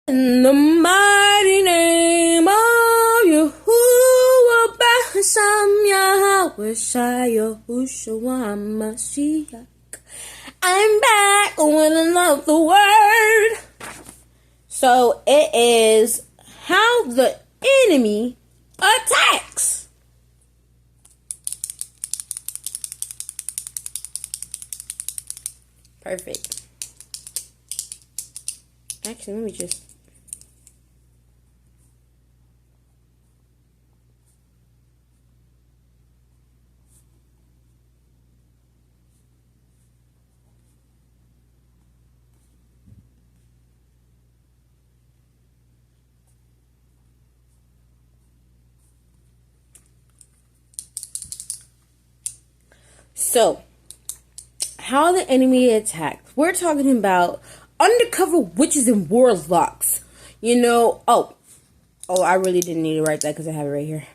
In the mighty name of Yahuwah B'Hashem Yahweh Shai Yahushua Mashiach, I'm back with another word. So it is how the enemy attacks. Perfect. Actually, let me just... So, how the enemy attacks. We're talking about undercover witches and warlocks. Oh, I really didn't need to write that because I have it right here.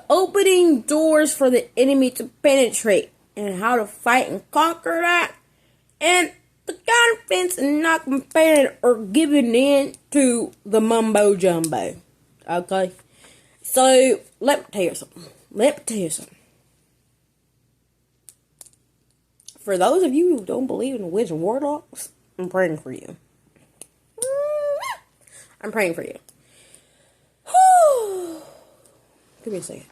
Opening doors for the enemy to penetrate and how to fight and conquer that. And the confidence and not comparing or giving in to the mumbo jumbo. Okay? So, let me tell you something. For those of you who don't believe in witches and warlocks, I'm praying for you. I'm praying for you. Give me a second.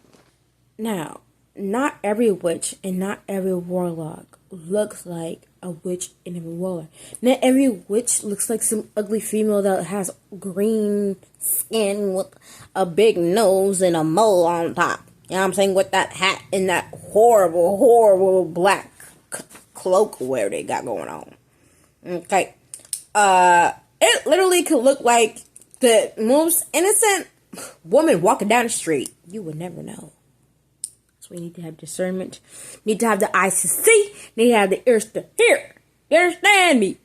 Now, not every witch and not every warlock looks like a witch and a warlock. Not every witch looks like some ugly female that has green skin with a big nose and a mole on top. You know what I'm saying? With that hat and that horrible, horrible black cloak where they got going on. Okay. It literally could look like the most innocent woman walking down the street. You would never know. So we need to have discernment. Need to have the eyes to see. Need to have the ears to hear. You understand me?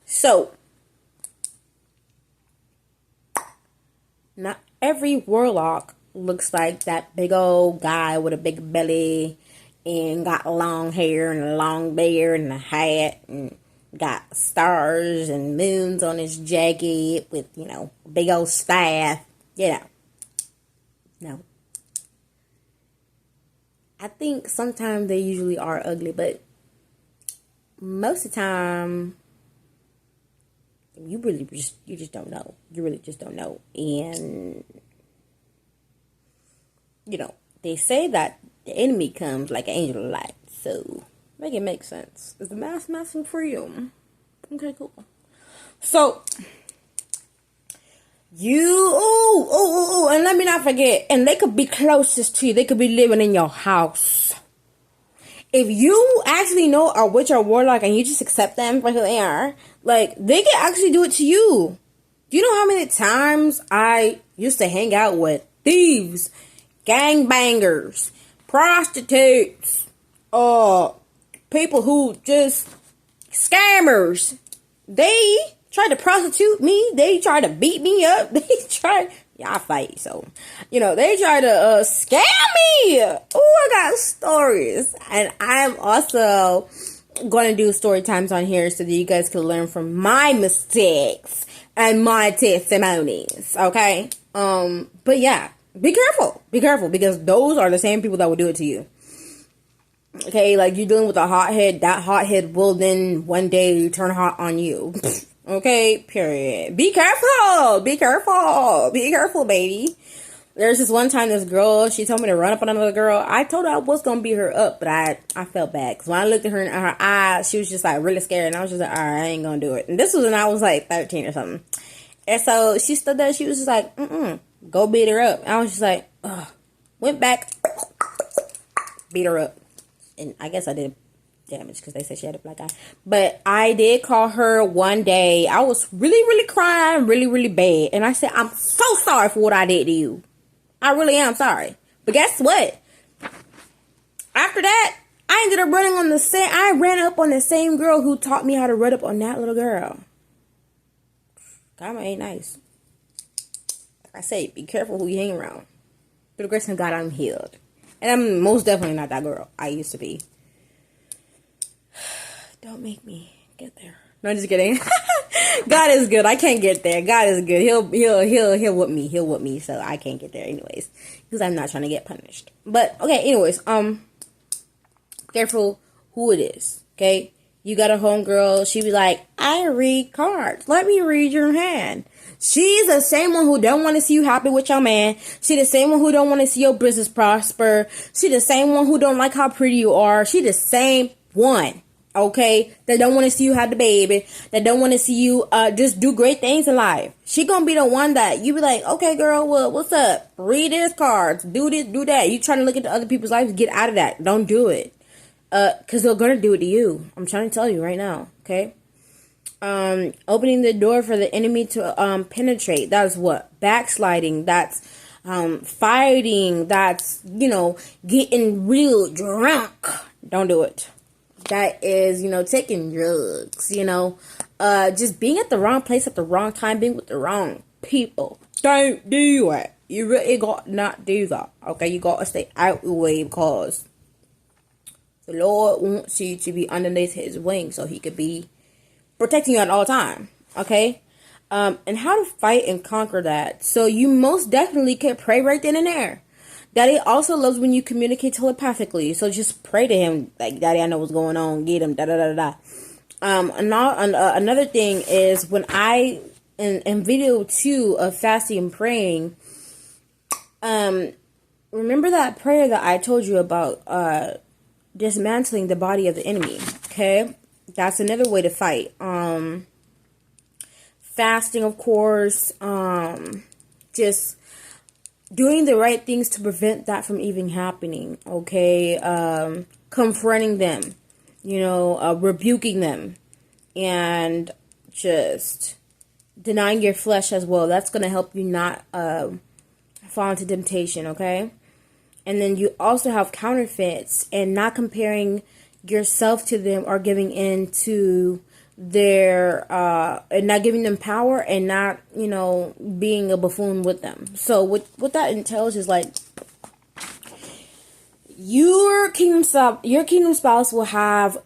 So, not every warlock looks like that big old guy with a big belly and got long hair and a long beard and a hat and got stars and moons on his jacket with, a big old staff. No. I think sometimes they usually are ugly, but most of the time, you just don't know. You really just don't know. And, they say that the enemy comes like an angel of light. So, make it make sense. Is the mask messing for you? Okay, cool. So, and let me not forget, and they could be closest to you. They could be living in your house. If you actually know a witch or warlock and you just accept them for who they are, they can actually do it to you. Do you know how many times I used to hang out with thieves, gangbangers, prostitutes, people who just scammers? They tried to prostitute me. They tried to beat me up. I fight. So, they try to scam me. Oh, I got stories. And I'm also going to do story times on here so that you guys can learn from my mistakes and my testimonies. Okay? But yeah, be careful. Be careful, because those are the same people that will do it to you. Okay? You're dealing with a hothead. That hothead will then one day turn hot on you. Okay, period. Be careful. Be careful. Be careful, baby. There's this one time this girl, she told me to run up on another girl. I told her I was going to beat her up, but I felt bad. Because when I looked at her in her eyes, she was just really scared. And I was just like, all right, I ain't going to do it. And this was when I was 13 or something. And so she stood there. She was just like, go beat her up. And I was just like, ugh. Went back, beat her up. And I guess I did damage because they said she had a black eye. But I did call her one day. I was really, really crying, really, really bad. And I said, I'm so sorry for what I did to you. I really am sorry. But guess what? After that, I ended up running on I ran up on the same girl who taught me how to run up on that little girl. Karma ain't nice. Like I say, be careful who you hang around. Through the grace of God, I'm healed. And I'm most definitely not that girl I used to be. Don't make me get there. No, I'm just kidding. God is good. I can't get there. God is good. He'll whip me. He'll whip me. So I can't get there anyways, because I'm not trying to get punished. But okay, anyways, careful who it is. Okay, you got a homegirl. She be like, I read cards. Let me read your hand. She's the same one who don't want to see you happy with your man. She the same one who don't want to see your business prosper. She the same one who don't like how pretty you are. She the same one. Okay, that don't want to see you have the baby, that don't want to see you just do great things in life. She gonna be the one that you be like, okay, girl, well, what's up? Read this cards, do this, do that. You trying to look into other people's lives? Get out of that. Don't do it, cause they're gonna do it to you. I'm trying to tell you right now. Okay, opening the door for the enemy to penetrate. That's what backsliding. That's fighting. That's getting real drunk. Don't do it. That is, taking drugs, just being at the wrong place at the wrong time, being with the wrong people. Don't do it. You really got not do that. Okay, you got to stay out the way, because the Lord wants you to be underneath his wing so he could be protecting you at all time. Okay, and how to fight and conquer that. So you most definitely can pray right then and there. Daddy also loves when you communicate telepathically. So just pray to him, like, Daddy, I know what's going on. Get him, da-da-da-da. Another thing is when in video 2 of fasting and praying, remember that prayer that I told you about, dismantling the body of the enemy, okay? That's another way to fight. Fasting, of course, just doing the right things to prevent that from even happening, okay? Confronting them, rebuking them, and just denying your flesh as well. That's going to help you not fall into temptation, okay? And then you also have counterfeits, and not comparing yourself to them or giving in to their and not giving them power, and not being a buffoon with them. So what that entails is like your kingdom spouse will have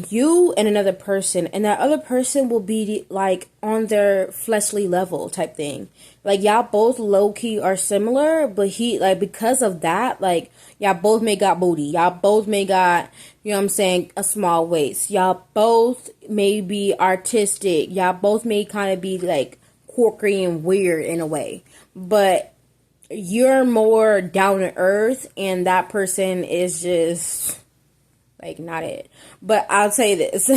you and another person, and that other person will be like on their fleshly level type thing. Like y'all both low key are similar, but he like because of that, like y'all both may got booty, y'all both may got a small waist, y'all both may be artistic, y'all both may kind of be like quirky and weird in a way, but you're more down to earth, and that person is just like not it. But I'll say this,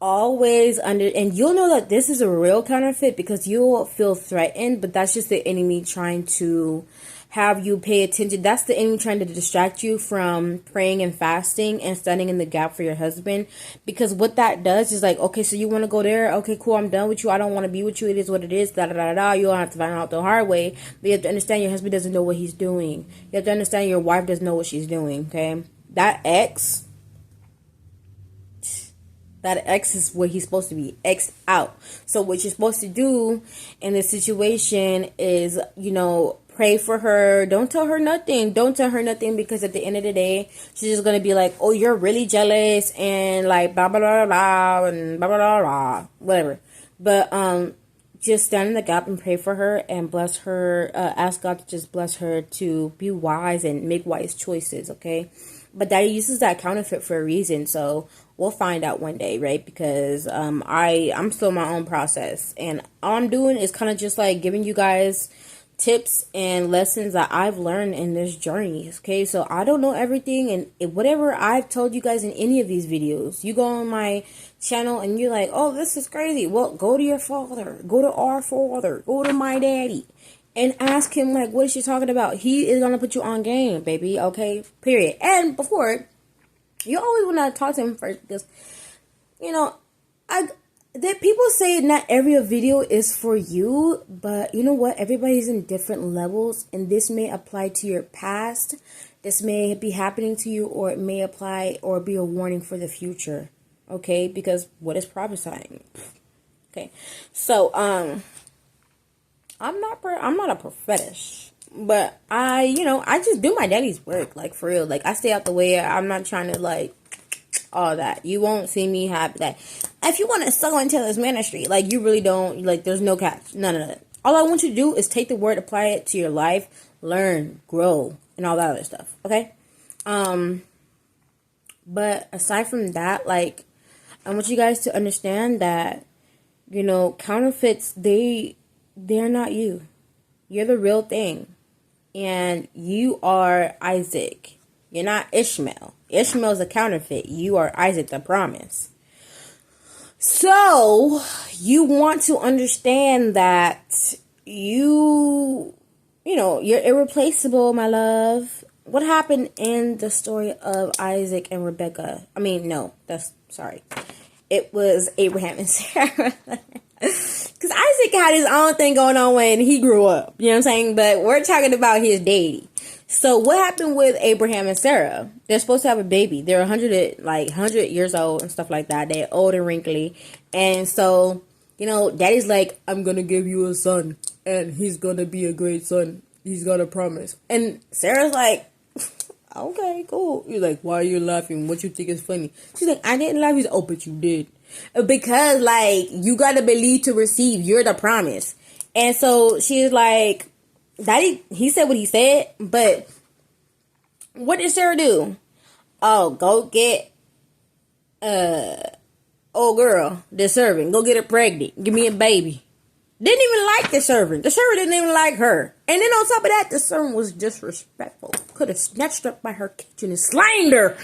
always and you'll know that this is a real counterfeit because you'll feel threatened, but that's just the enemy trying to have you pay attention. That's the enemy trying to distract you from praying and fasting and standing in the gap for your husband. Because what that does is like, okay, so you want to go there? Okay, cool, I'm done with you. I don't want to be with you. It is what it is. Da da da da. You'll have to find out the hard way. But you have to understand your husband doesn't know what he's doing. You have to understand your wife doesn't know what she's doing. Okay, that ex is what he's supposed to be, X out. So what you're supposed to do in this situation is, pray for her. Don't tell her nothing. Don't tell her nothing, because at the end of the day, she's just going to be like, oh, you're really jealous, and like blah, blah, blah, blah, and blah, blah, blah, blah, whatever. But just stand in the gap and pray for her and bless her. Ask God to just bless her to be wise and make wise choices, okay? But Daddy uses that counterfeit for a reason, so we'll find out one day, right? Because I'm still in my own process, and all I'm doing is kind of just like giving you guys tips and lessons that I've learned in this journey, okay? So I don't know everything, and whatever I've told you guys in any of these videos, you go on my channel and you're like, oh, this is crazy. Well, go to your father, go to our father, go to my daddy, and ask him, like, what is she talking about? He is gonna put you on game, baby, okay? Period. And before, you always want to talk to him first, because that people say not every video is for you, but you know what? Everybody's in different levels, and this may apply to your past. This may be happening to you, or it may apply or be a warning for the future. Okay, because what is prophesying? Okay, so I'm not a prophetess, but I just do my daddy's work, like for real. Like I stay out the way. I'm not trying to like all that. You won't see me have that. If you want to sow into this ministry, like, you really don't, like, there's no catch. None of that. All I want you to do is take the word, apply it to your life, learn, grow, and all that other stuff. Okay? But aside from that, like, I want you guys to understand that, you know, counterfeits, they're not you. You're the real thing. And you are Isaac. You're not Ishmael. Ishmael's a counterfeit. You are Isaac, the promise. So, you want to understand that you know, you're irreplaceable, my love. What happened in the story of Isaac and Rebecca? I mean, no, it was Abraham and Sarah. Because Isaac had his own thing going on when he grew up. You know what I'm saying? But we're talking about his daddy. So what happened with Abraham and Sarah? They're supposed to have a baby. They're 100 years old and stuff like that. They're old and wrinkly. And so, you know, daddy's like, I'm going to give you a son. And he's going to be a great son. He's got a promise. And Sarah's like, okay, cool. You're like, why are you laughing? What you think is funny? She's like, I didn't laugh. He's like, oh, but you did. Because, like, you got to believe to receive. You're the promise. And so she's like, daddy, he said what he said. But what did Sarah do? Oh, go get old girl, the servant. Go get her pregnant. Give me a baby. Didn't even like the servant. The servant didn't even like her. And then on top of that, the servant was disrespectful. Could have snatched her up by her kitchen and slammed her.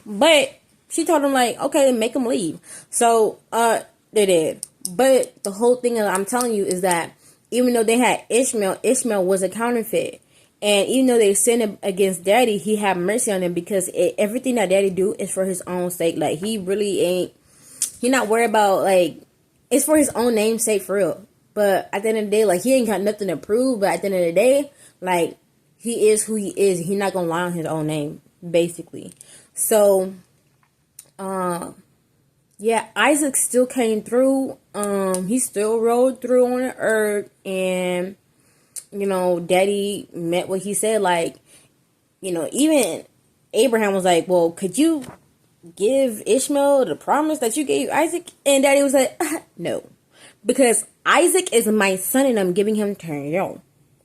But she told him, like, okay, make him leave. So, they did. But the whole thing I'm telling you is that even though they had Ishmael, Ishmael was a counterfeit. And even though they sinned against daddy, he had mercy on them because everything that daddy do is for his own sake. Like, he really ain't, he not worried about, like, it's for his own name's sake, for real. But at the end of the day, like, he ain't got nothing to prove. But at the end of the day, like, he is who he is. He's not going to lie on his own name, basically. So, yeah, Isaac still came through. He still rode through on the earth. And, you know, daddy meant what he said. Like, you know, even Abraham was like, well, could you give Ishmael the promise that you gave Isaac? And daddy was like, no. Because Isaac is my son and I'm giving him to you.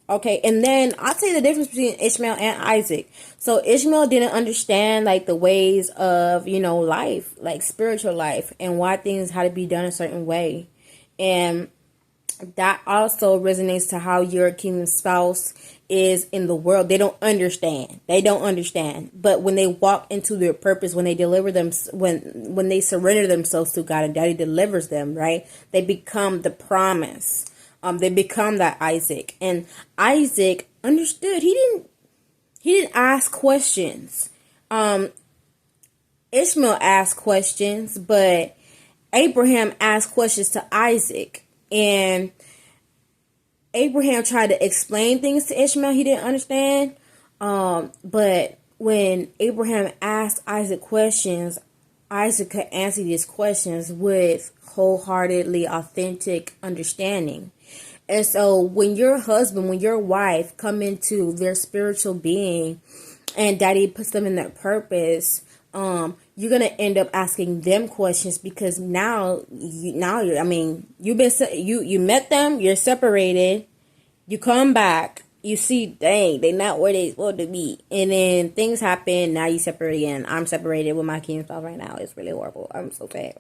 Okay, and then I'll tell you the difference between Ishmael and Isaac. So Ishmael didn't understand, like, the ways of, you know, life, like spiritual life, and why things had to be done a certain way. And that also resonates to how your kingdom spouse is in the world. They don't understand. But when they walk into their purpose, when they deliver them, when they surrender themselves to God and daddy delivers them, right? They become the promise. They become that Isaac. And Isaac understood. He didn't ask questions. Ishmael asked questions, but Abraham asked questions to Isaac. And Abraham tried to explain things to Ishmael he didn't understand. But when Abraham asked Isaac questions, Isaac could answer these questions with wholeheartedly authentic understanding. And so when your husband, when your wife come into their spiritual being and daddy puts them in their purpose, you're going to end up asking them questions because you met them, you're separated, you come back, you see, dang, they not where they supposed to be. And then things happen, now you separate again. I'm separated with my kingdom spouse right now. It's really horrible. I'm so sad.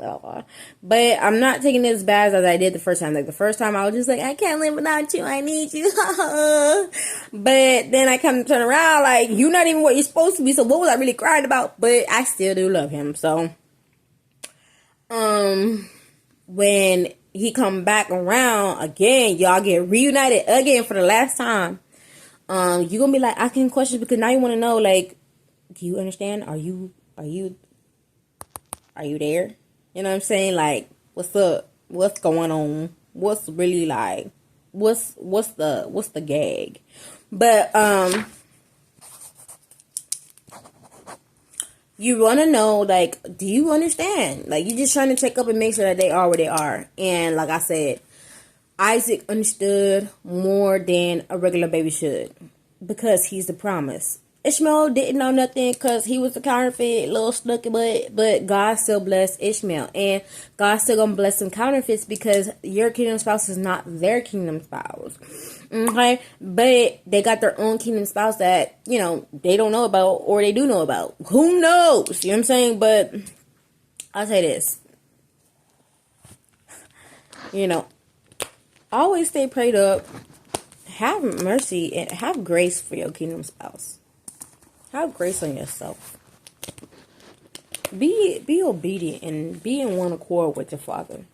But I'm not taking it as bad as I did the first time. Like, the first time I was just like, I can't live without you. I need you. But then I come to turn around, like, you're not even what you're supposed to be. So what was I really crying about? But I still do love him. So, when he come back around again, y'all get reunited again for the last time. You're gonna be like asking questions because now you want to know, like, do you understand? Are you there? You know what I'm saying? Like, what's up? What's going on? What's really, like, what's the gag? But you want to know, like, do you understand? Like, you're just trying to check up and make sure that they are where they are. And like I said, Isaac understood more than a regular baby should because he's the promise. Ishmael didn't know nothing because he was a counterfeit, little snooky butt, but God still blessed Ishmael. And God's still going to bless some counterfeits because your kingdom spouse is not their kingdom spouse. Okay? But they got their own kingdom spouse that, they don't know about or they do know about. Who knows? You know what I'm saying? But I'll say this. Always stay prayed up. Have mercy and have grace for your kingdom spouse. Have grace on yourself. Be obedient and be in one accord with your Father.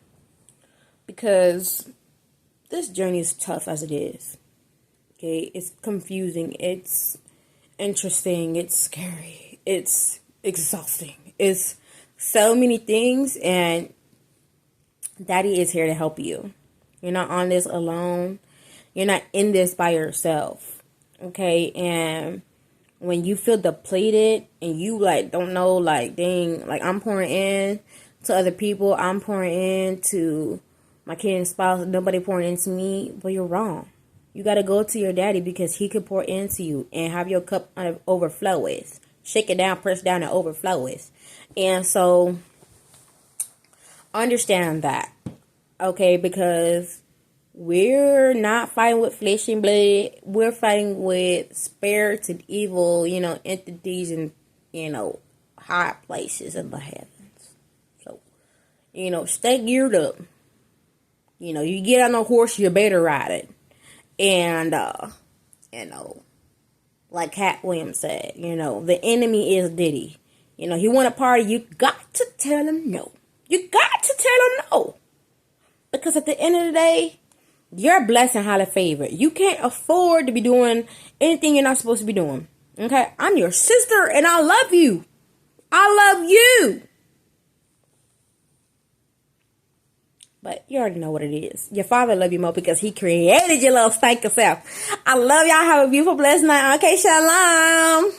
Because this journey is tough as it is. Okay, it's confusing. It's interesting. It's scary. It's exhausting. It's so many things, and Daddy is here to help you. You're not on this alone. You're not in this by yourself. Okay, and when you feel depleted and you don't know, dang, I'm pouring in to other people, I'm pouring in to my kid and spouse, nobody pouring into me, but you're wrong. You got to go to your daddy because he could pour into you and have your cup overflow with. Shake it down, press down, and overflow with. And so, understand that, okay, because we're not fighting with flesh and blood. We're fighting with spirits and evil, entities and, high places in the heavens. So, stay geared up. You get on a horse, you better ride it. And, like Cat Williams said, the enemy is Diddy. He want a party, you got to tell him no. You got to tell him no. Because at the end of the day, you're blessed and highly favored. You can't afford to be doing anything you're not supposed to be doing. Okay? I'm your sister and I love you. I love you. But you already know what it is. Your Father love you more because he created your little stank self. I love y'all. Have a beautiful, blessed night. Okay, shalom.